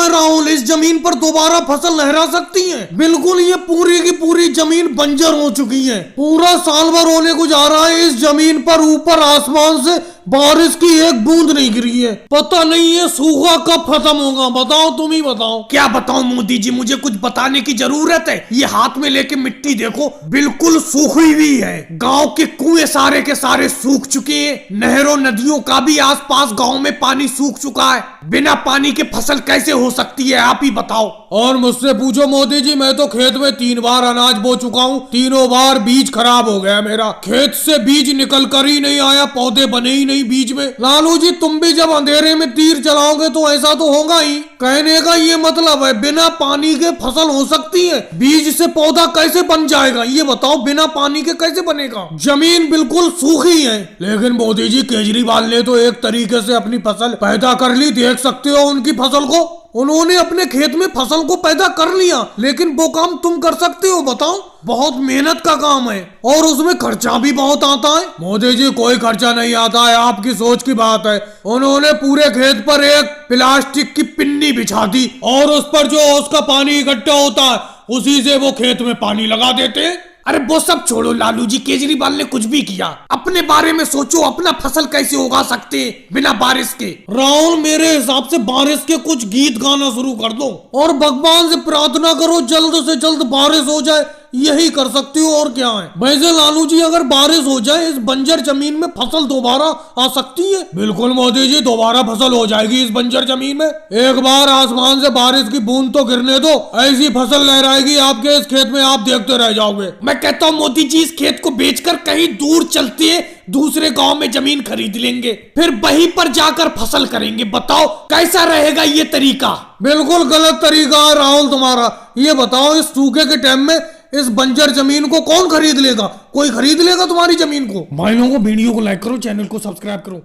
है राहुल, इस जमीन पर दोबारा फसल लहरा सकती है? बिल्कुल, ये पूरी की पूरी जमीन बंजर हो चुकी है। पूरा साल भर होने को जा रहा है, इस जमीन पर ऊपर आसमान से बारिश की एक बूंद नहीं गिरी है। पता नहीं ये सूखा कब खत्म होगा, बताओ, तुम ही बताओ। क्या बताऊं मोदी जी, मुझे कुछ बताने की जरूरत है? ये हाथ में लेके मिट्टी देखो, बिल्कुल सूखी हुई है। गांव के कुएं सारे के सारे सूख चुके हैं। नहरों नदियों का भी आसपास गांव में पानी सूख चुका है। बिना पानी के फसल कैसे हो सकती है, आप ही बताओ। और मुझसे पूछो मोदी जी, मैं तो खेत में 3 बार अनाज बो चुका हूँ, तीनों बार बीज खराब हो गया मेरा। खेत से बीज निकल कर ही नहीं आया, पौधे बने ही नहीं बीज में। लालू जी, तुम भी जब अंधेरे में तीर चलाओगे तो ऐसा तो होगा ही। कहने का ये मतलब है बिना पानी के फसल हो सकती है? बीज से पौधा कैसे बन जाएगा ये बताओ, बिना पानी के कैसे बनेगा? जमीन बिल्कुल सूखी है। लेकिन मोदी जी, केजरीवाल ने तो एक तरीके से अपनी फसल पैदा कर ली, देख सकते हो उनकी फसल को। उन्होंने अपने खेत में फसल को पैदा कर लिया, लेकिन वो काम तुम कर सकते हो? बताओ, बहुत मेहनत का काम है और उसमें खर्चा भी बहुत आता है। मोदी जी, कोई खर्चा नहीं आता है, आपकी सोच की बात है। उन्होंने पूरे खेत पर एक प्लास्टिक की पिन्नी बिछा दी और उस पर जो उसका पानी इकट्ठा होता है उसी से वो खेत में पानी लगा देते। अरे वो सब छोड़ो लालू जी, केजरीवाल ने कुछ भी किया, अपने बारे में सोचो। अपना फसल कैसे उगा सकते बिना बारिश के? राहुल, मेरे हिसाब से बारिश के कुछ गीत गाना शुरू कर दो और भगवान से प्रार्थना करो जल्द से जल्द बारिश हो जाए। यही कर सकती हो, और क्या है? वैसे लालू जी, अगर बारिश हो जाए इस बंजर जमीन में फसल दोबारा आ सकती है? बिल्कुल मोदी जी, दोबारा फसल हो जाएगी इस बंजर जमीन में। एक बार आसमान से बारिश की बूंद तो गिरने दो, ऐसी फसल लहराएगी आपके इस खेत में, आप देखते रह जाओगे। मैं कहता हूँ मोदी जी, इस खेत को बेचकर कहीं दूर चलते हैं, दूसरे गांव में जमीन खरीद लेंगे, फिर वहीं पर जाकर फसल करेंगे। बताओ कैसा रहेगा ये तरीका? बिल्कुल गलत तरीका है राहुल तुम्हारा। ये बताओ, इस सूखे के टाइम में इस बंजर जमीन को कौन खरीद लेगा? कोई खरीद लेगा तुम्हारी जमीन को? भाई लोगों, वीडियो को लाइक करो, चैनल को सब्सक्राइब करो।